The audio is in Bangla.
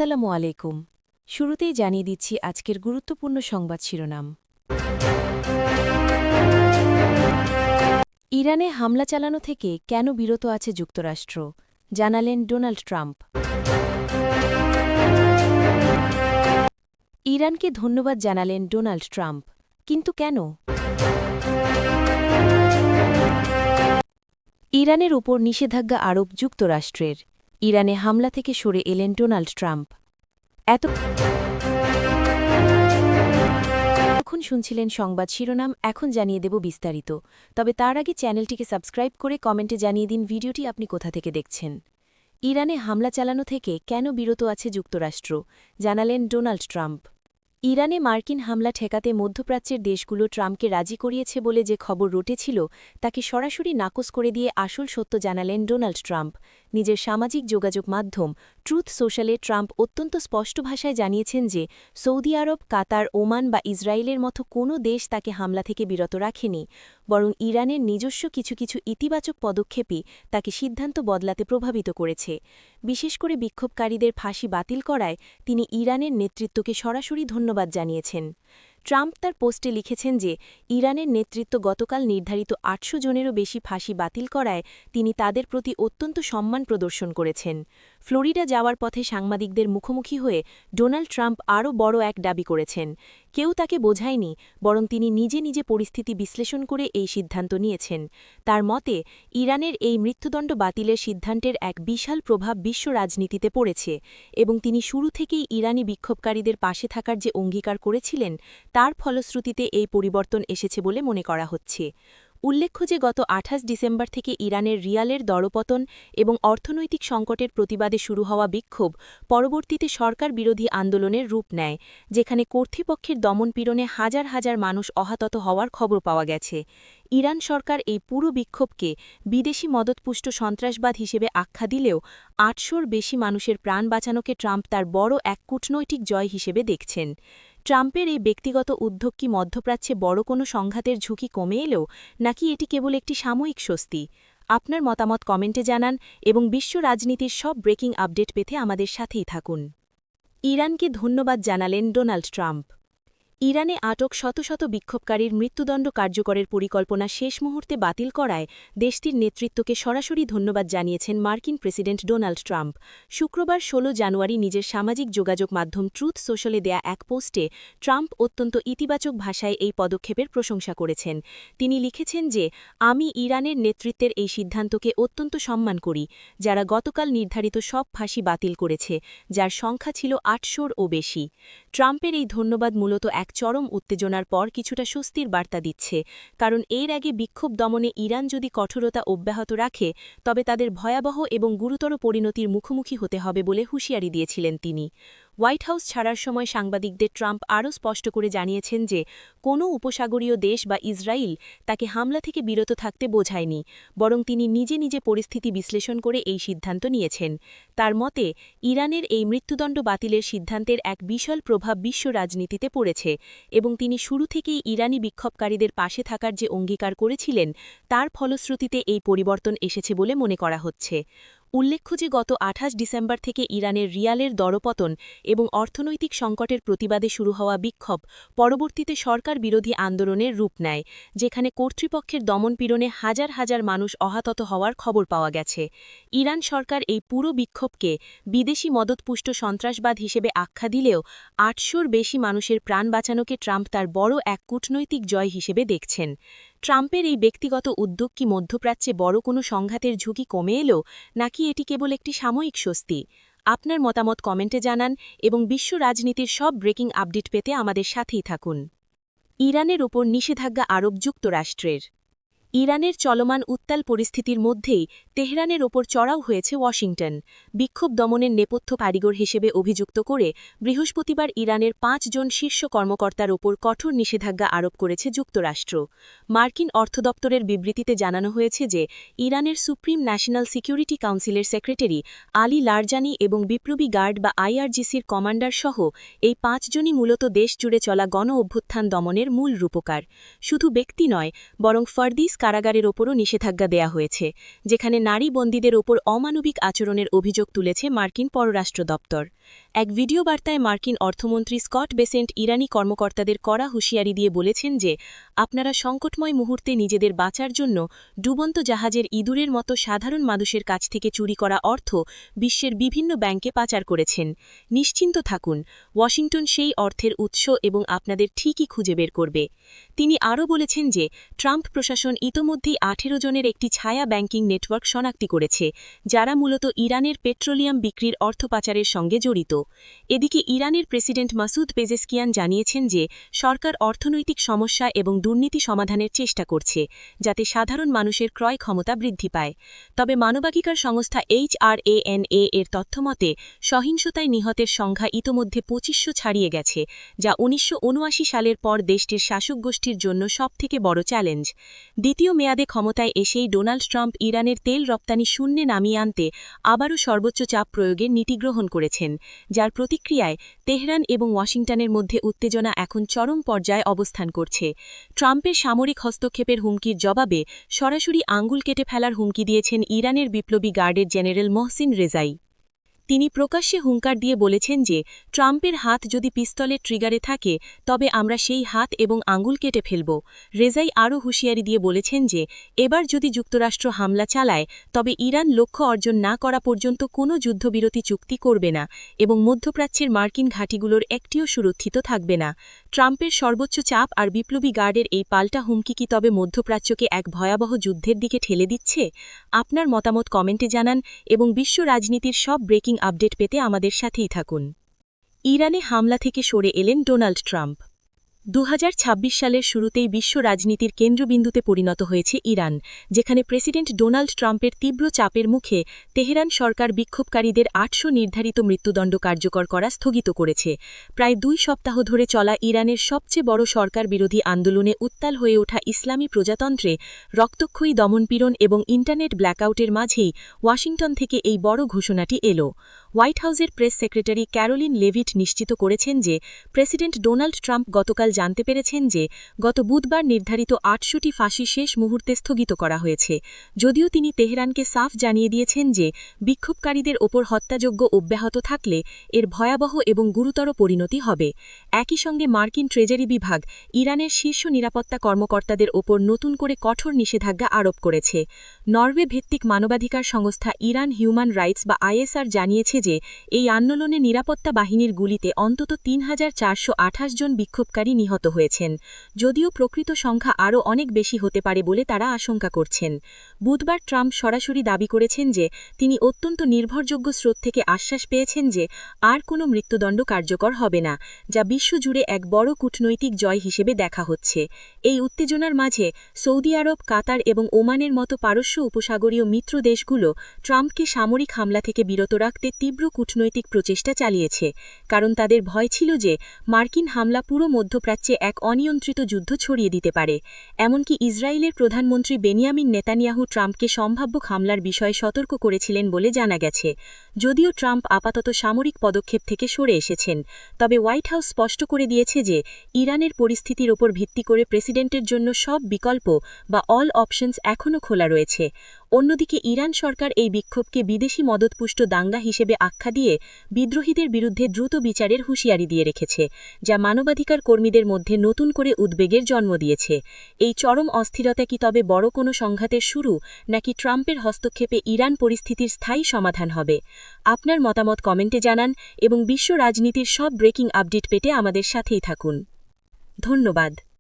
আসসালামু আলাইকুম। শুরুতেই জানিয়ে দিচ্ছি আজকের গুরুত্বপূর্ণ সংবাদ শিরোনাম। ইরানে হামলা চালানো থেকে কেন বিরত আছে যুক্তরাষ্ট্র, জানালেন ডোনাল্ড ট্রাম্প। ইরানকে ধন্যবাদ জানালেন ডোনাল্ড ট্রাম্প, কিন্তু কেন? ইরানের ওপর নিষেধাজ্ঞা আরোপ যুক্তরাষ্ট্রের, ইরানে হামলা থেকে সরে এলেন ডোনাল্ড ট্রাম্প। এখন শুনছিলেন সংবাদ শিরোনাম, এখন জানিয়ে দেব বিস্তারিত। তবে তার আগে চ্যানেলটিকে সাবস্ক্রাইব করে কমেন্টে জানিয়ে দিন ভিডিওটি আপনি কোথা থেকে দেখছেন। ইরানে হামলা চালানো থেকে কেন বিরত আছে যুক্তরাষ্ট্র, জানালেন ডোনাল্ড ট্রাম্প। ইরানে মার্কিন হামলা ঠেকাতে মধ্যপ্রাচ্যের দেশগুলো ট্রাম্পকে রাজি করিয়েছে বলে যে খবর রটেছিল তাকে সরাসরি নাকচ করে দিয়ে আসল সত্য জানালেন ডোনাল্ড ট্রাম্প। নিজের সামাজিক যোগাযোগ মাধ্যম ট্রুথ সোশ্যালে ট্রাম্প অত্যন্ত স্পষ্ট ভাষায় জানিয়েছেন যে সৌদি আরব, কাতার, ওমান বা ইসরায়েলের মতো কোনো দেশ তাকে হামলা থেকে বিরত রাখেনি, বরং ইরানের নিজস্ব কিছু কিছু ইতিবাচক পদক্ষেপই তাকে সিদ্ধান্ত বদলাতে প্রভাবিত করেছে। বিশেষ করে বিক্ষোভকারীদের ফাঁসি বাতিল করায় তিনি ইরানের নেতৃত্বকে সরাসরি ধন্যবাদ জানিয়েছেন। ট্রাম্প তার পোস্টে লিখেছেন যে ইরানের নেতৃত্ব গতকাল নির্ধারিত ৮০০ জনেরও বেশি ফাঁসি বাতিল করায় তিনি তাদের প্রতি অত্যন্ত সম্মান প্রদর্শন করেছেন। ফ্লোরিডা যাওয়ার পথে সাংবাদিকদের মুখোমুখি হয়ে ডোনাল্ড ট্রাম্প আরও বড় এক দাবি করেছেন। কেউ তাকে বোঝায়নি, বরং তিনি নিজে নিজে পরিস্থিতি বিশ্লেষণ করে এই সিদ্ধান্ত নিয়েছেন। তার মতে ইরানের এই মৃত্যুদণ্ড বাতিলের সিদ্ধান্তের এক বিশাল প্রভাব বিশ্ব রাজনীতিতে পড়েছে এবং তিনি শুরু থেকেই ইরানি বিক্ষোভকারীদের পাশে থাকার যে অঙ্গীকার করেছিলেন তার ফলশ্রুতিতে এই পরিবর্তন এসেছে বলে মনে করা হচ্ছে। উল্লেখ্য যে গত ২৮ ডিসেম্বর থেকে ইরানের রিয়ালের দরপতন এবং অর্থনৈতিক সংকটের প্রতিবাদে শুরু হওয়া বিক্ষোভ পরবর্তীতে সরকার বিরোধী আন্দোলনের রূপ নেয়, যেখানে কর্তৃপক্ষের দমনপীড়নে হাজার হাজার মানুষ আহত হওয়ার খবর পাওয়া গেছে। ইরান সরকার এই পুরো বিক্ষোভকে বিদেশি মদতপুষ্ট সন্ত্রাসবাদ হিসেবে আখ্যা দিলেও ৮০০র বেশি মানুষের প্রাণ বাঁচানোকে ট্রাম্প তার বড় এক কূটনৈতিক জয় হিসেবে দেখছেন। ট্রাম্পের এই ব্যক্তিগত উদ্যোগ কি মধ্যপ্রাচ্যে বড় কোনো সংঘাতের ঝুঁকি কমে এলেও, নাকি এটি কেবল একটি সাময়িক স্বস্তি? আপনার মতামত কমেন্টে জানান এবং বিশ্ব রাজনীতির সব ব্রেকিং আপডেট পেতে আমাদের সাথেই থাকুন। ইরানকে ধন্যবাদ জানালেন ডোনাল্ড ট্রাম্প। ইরানে আটক শত শত বিক্ষোভকারীর মৃত্যুদণ্ড কার্যকরের পরিকল্পনা শেষ মুহূর্তে বাতিল করায় দেশটির নেতৃত্বকে সরাসরি ধন্যবাদ জানিয়েছেন মার্কিন প্রেসিডেন্ট ডোনাল্ড ট্রাম্প। শুক্রবার ১৬ জানুয়ারি নিজের সামাজিক যোগাযোগ মাধ্যম ট্রুথ সোশ্যালে দেয়া এক পোস্টে ট্রাম্প অত্যন্ত ইতিবাচক ভাষায় এই পদক্ষেপের প্রশংসা করেছেন। তিনি লিখেছেন যে, আমি ইরানের নেতৃত্বের এই সিদ্ধান্তকে অত্যন্ত সম্মান করি, যারা গতকাল নির্ধারিত সব ফাঁসি বাতিল করেছে, যার সংখ্যা ছিল ৮০০ও বেশি। ট্রাম্পের এই ধন্যবাদ মূলত এক চরম উত্তেজনার পর কিছুটা স্বস্তির বার্তা দিচ্ছে, কারণ এর আগে বিক্ষোভ দমনে ইরান যদি কঠোরতা অব্যাহত রাখে তবে তাদের ভয়াবহ এবং গুরুতর পরিণতির মুখোমুখি হতে হবে বলে হুঁশিয়ারি দিয়েছিলেন তিনি। হোয়াইট হাউস ছাড়ার সময় সাংবাদিকদের ট্রাম্প আরও স্পষ্ট করে জানিয়েছেন যে কোনো উপসাগরীয় দেশ বা ইসরায়েল তাকে হামলা থেকে বিরত থাকতে বোঝায়নি, বরং তিনি নিজে নিজে পরিস্থিতি বিশ্লেষণ করে এই সিদ্ধান্ত নিয়েছেন। তার মতে ইরানের এই মৃত্যুদণ্ড বাতিলের সিদ্ধান্তের এক বিশাল প্রভাব বিশ্ব রাজনীতিতে পড়েছে এবং তিনি শুরু থেকেই ইরানি বিক্ষোভকারীদের পাশে থাকার যে অঙ্গীকার করেছিলেন তার ফলশ্রুতিতে এই পরিবর্তন এসেছে বলে মনে করা হচ্ছে। উল্লেখ্য যে গত ২৮ ডিসেম্বর থেকে ইরানের রিয়ালের দরপতন এবং অর্থনৈতিক সংকটের প্রতিবাদে শুরু হওয়া বিক্ষোভ পরবর্তীতে সরকার বিরোধী আন্দোলনের রূপ নেয়, যেখানে কর্তৃপক্ষের দমনপীড়নে হাজার হাজার মানুষ আহত হওয়ার খবর পাওয়া গেছে। ইরান সরকার এই পুরো বিক্ষোভকে বিদেশি মদতপুষ্ট সন্ত্রাসবাদ হিসেবে আখ্যা দিলেও ৮০০র বেশি মানুষের প্রাণ বাঁচানোকে ট্রাম্প তার বড় এক কূটনৈতিক জয় হিসেবে দেখছেন। ট্রাম্পের এই ব্যক্তিগত উদ্যোগ কি মধ্যপ্রাচ্যে বড় কোনো সংঘাতের ঝুঁকি কমে এলো, নাকি এটি কেবল একটি সাময়িক স্বস্তি? আপনার মতামত কমেন্টে জানান এবং বিশ্ব রাজনীতির সব ব্রেকিং আপডেট পেতে আমাদের সাথেই থাকুন। ইরানের ওপর নিষেধাজ্ঞা আরোপ যুক্তরাষ্ট্রের। ইরানের চলমান উত্তাল পরিস্থিতির মধ্যেই তেহরানের ওপর চড়াও হয়েছে ওয়াশিংটন। বিক্ষোভ দমনের নেপথ্য কারিগর হিসেবে অভিযুক্ত করে বৃহস্পতিবার ইরানের ৫ জন শীর্ষ কর্মকর্তার ওপর কঠোর নিষেধাজ্ঞা আরোপ করেছে যুক্তরাষ্ট্র। মার্কিন অর্থ দপ্তরের বিবৃতিতে জানানো হয়েছে যে ইরানের সুপ্রিম ন্যাশনাল সিকিউরিটি কাউন্সিলের সেক্রেটারি আলী লারজানি এবং বিপ্লবী গার্ড বা আইআরজিসির কমান্ডার সহ এই ৫ জনই মূলত দেশ জুড়ে চলা গণ অভ্যুত্থান দমনের মূল রূপকার। শুধু ব্যক্তি নয়, বরং ফার্দিস কারাগারের ওপরও নিষেধাজ্ঞা দেয়া হয়েছে, যেখানে নারী বন্দীদের ওপর অমানবিক আচরণের অভিযোগ তুলেছে মার্কিন পররাষ্ট্র দপ্তর। এক ভিডিও বার্তায় মার্কিন অর্থমন্ত্রী স্কট বেসেন্ট ইরানি কর্মকর্তাদের কড়া হুঁশিয়ারি দিয়ে বলেছেন যে আপনারা সংকটময় মুহূর্তে নিজেদের বাঁচার জন্য ডুবন্ত জাহাজের ইঁদুরের মতো সাধারণ মানুষের কাছ থেকে চুরি করা অর্থ বিশ্বের বিভিন্ন ব্যাংকে পাচার করেছেন। নিশ্চিন্ত থাকুন, ওয়াশিংটন সেই অর্থের উৎস এবং আপনাদের ঠিকই খুঁজে বের করবে। তিনি আরও বলেছেন যে ট্রাম্প প্রশাসন ইতোমধ্যেই 18 জনের একটি ছায়া ব্যাংকিং নেটওয়ার্ক শনাক্তি করেছে, যারা মূলত ইরানের পেট্রোলিয়াম বিক্রির অর্থ পাচারের সঙ্গে জড়িত। এদিকে ইরানের প্রেসিডেন্ট মাসুদ পেজেশকিয়ান জানিয়েছেন যে সরকার অর্থনৈতিক সমস্যা এবং দুর্নীতি সমাধানের চেষ্টা করছে, যাতে সাধারণ মানুষের ক্রয় ক্ষমতা বৃদ্ধি পায়। তবে মানবাধিকার সংস্থা HRANA এর তথ্যমতে সহিংসতায় নিহতের সংখ্যা ইতোমধ্যে 2500 ছাড়িয়ে গেছে, যা 1979 সালের পর দেশটির শাসক গোষ্ঠীর জন্য সবথেকে বড় চ্যালেঞ্জ। দ্বিতীয় মেয়াদে ক্ষমতায় এসেই ডোনাল্ড ট্রাম্প ইরানের তেল রপ্তানি শূন্যে নামিয়ে আনতে আবারও সর্বোচ্চ চাপ প্রয়োগের নীতি গ্রহণ করেছেন, যার প্রতিক্রিয়ায় তেহরান এবং ওয়াশিংটনের মধ্যে উত্তেজনা এখন চরম পর্যায়ে অবস্থান করছে। ট্রাম্পের সামরিক হস্তক্ষেপের হুমকির জবাবে সরাসরি আঙ্গুল কেটে ফেলার হুমকি দিয়েছেন ইরানের বিপ্লবী গার্ডের জেনারেল মোহসিন রেজাই। তিনি প্রকাশ্যে হুঙ্কার দিয়ে বলেছেন যে ট্রাম্পের হাত যদি পিস্তলের ট্রিগারে থাকে তবে আমরা সেই হাত এবং আঙ্গুল কেটে ফেলব। রেজাই আরও হুঁশিয়ারি দিয়ে বলেছেন যে এবার যদি যুক্তরাষ্ট্র হামলা চালায় তবে ইরান লক্ষ্য অর্জন না করা পর্যন্ত কোনো যুদ্ধবিরতি চুক্তি করবে না এবং মধ্যপ্রাচ্যের মার্কিন ঘাঁটিগুলোর একটিও সুরক্ষিত থাকবে না। ট্রাম্পের সর্বোচ্চ চাপ আর বিপ্লবী গার্ডের এই পাল্টা হুমকি কি তবে মধ্যপ্রাচ্যকে এক ভয়াবহ যুদ্ধের দিকে ঠেলে দিচ্ছে? আপনার মতামত কমেন্টে জানান এবং বিশ্ব রাজনীতির সব ব্রেকিং আপডেট পেতে আমাদের সাথেই থাকুন। ইরানে হামলা থেকে সরে এলেন ডোনাল্ড ট্রাম্প। 2026 সালের শুরুতেই বিশ্ব রাজনীতির কেন্দ্রবিন্দুতে পরিণত হয়েছে ইরান, যেখানে প্রেসিডেন্ট ডোনাল্ড ট্রাম্পের তীব্র চাপের মুখে তেহরান সরকার বিক্ষোভকারীদের 800 নির্ধারিত মৃত্যুদণ্ড কার্যকর করা স্থগিত করেছে। প্রায় 2 সপ্তাহ ধরে চলা ইরানের সবচেয়ে বড় সরকার বিরোধী আন্দোলনে উত্তাল হয়ে ওঠা ইসলামী প্রজাতন্ত্রে রক্তক্ষয়ী দমনপীড়ন এবং ইন্টারনেট ব্ল্যাকআউটের মাঝেই ওয়াশিংটন থেকে এই বড় ঘোষণাটি এলো। হোয়াইট হাউসের প্রেস সেক্রেটারি ক্যারোলিন লেভিট নিশ্চিত করেছেন যে প্রেসিডেন্ট ডোনাল্ড ট্রাম্প গতকাল জানতে পেরেছেন যে গত বুধবার নির্ধারিত 800টি ফাঁসি শেষ মুহূর্তে স্থগিত করা হয়েছে, যদিও তিনি তেহরানকে সাফ জানিয়ে দিয়েছেন যে বিক্ষোভকারীদের ওপর হত্যাযজ্ঞ অব্যাহত থাকলে এর ভয়াবহ এবং গুরুতর পরিণতি হবে। একই সঙ্গে মার্কিন ট্রেজারি বিভাগ ইরানের শীর্ষ নিরাপত্তা কর্মকর্তাদের ওপর নতুন করে কঠোর নিষেধাজ্ঞা আরোপ করেছে। নরওয়ে ভিত্তিক মানবাধিকার সংস্থা ইরান হিউম্যান রাইটস বা ISR জানিয়েছে যে এই আন্দোলনে নিরাপত্তা বাহিনীর গুলিতে অন্তত 3428 জন বিক্ষোভকারী নিহত হয়েছেন, যদিও প্রকৃত সংখ্যা আরও অনেক বেশি হতে পারে বলে তারা আশঙ্কা করছেন। বুধবার ট্রাম্প সরাসরি দাবি করেছেন যে তিনি অত্যন্ত নির্ভরযোগ্য স্রোত থেকে আশ্বাস পেয়েছেন যে আর কোনো মৃত্যুদণ্ড কার্যকর হবে না, যা বিশ্বজুড়ে এক বড় কূটনৈতিক জয় হিসেবে দেখা হচ্ছে। এই উত্তেজনার মাঝে সৌদি আরব, কাতার এবং ওমানের মতো পারস্য উপসাগরীয় মিত্র দেশগুলো ট্রাম্পকে সামরিক হামলা থেকে বিরত রাখতে তীব্র কূটনৈতিক প্রচেষ্টা চালিয়েছে, কারণ তাদের ভয় ছিল যে মার্কিন হামলা পুরো মধ্যপ্রাচ্যে এক অনিয়ন্ত্রিত যুদ্ধ ছড়িয়ে দিতে পারে। এমনকি ইসরায়েলের প্রধানমন্ত্রী বেনিয়ামিন নেতানিয়াহু ট্রাম্পকে সম্ভাব্য হামলার বিষয়ে সতর্ক করেছিলেন বলে জানা গেছে। যদিও ট্রাম্প আপাতত সামরিক পদক্ষেপ থেকে সরে এসেছেন, তবে হোয়াইট হাউস স্পষ্ট করে দিয়েছে যে ইরানের পরিস্থিতির ওপর ভিত্তি করে প্রেসিডেন্টের জন্য সব বিকল্প বা অল অপশনস এখনও খোলা রয়েছে। অন্যদিকে ইরান সরকার এই বিক্ষোভকে বিদেশি মদতপুষ্ট দাঙ্গা হিসেবে আখ্যা দিয়ে বিদ্রোহীদের বিরুদ্ধে দ্রুত বিচারের হুঁশিয়ারি দিয়ে রেখেছে, যা মানবাধিকার কর্মীদের মধ্যে নতুন করে উদ্বেগের জন্ম দিয়েছে। এই চরম অস্থিরতা কি তবে বড় কোনো সংঘাতের শুরু, নাকি ট্রাম্পের হস্তক্ষেপে ইরান পরিস্থিতির স্থায়ী সমাধান হবে? আপনার মতামত কমেন্টে জানান এবং বিশ্ব রাজনীতির সব ব্রেকিং আপডেট পেতে আমাদের সাথেই থাকুন। ধন্যবাদ।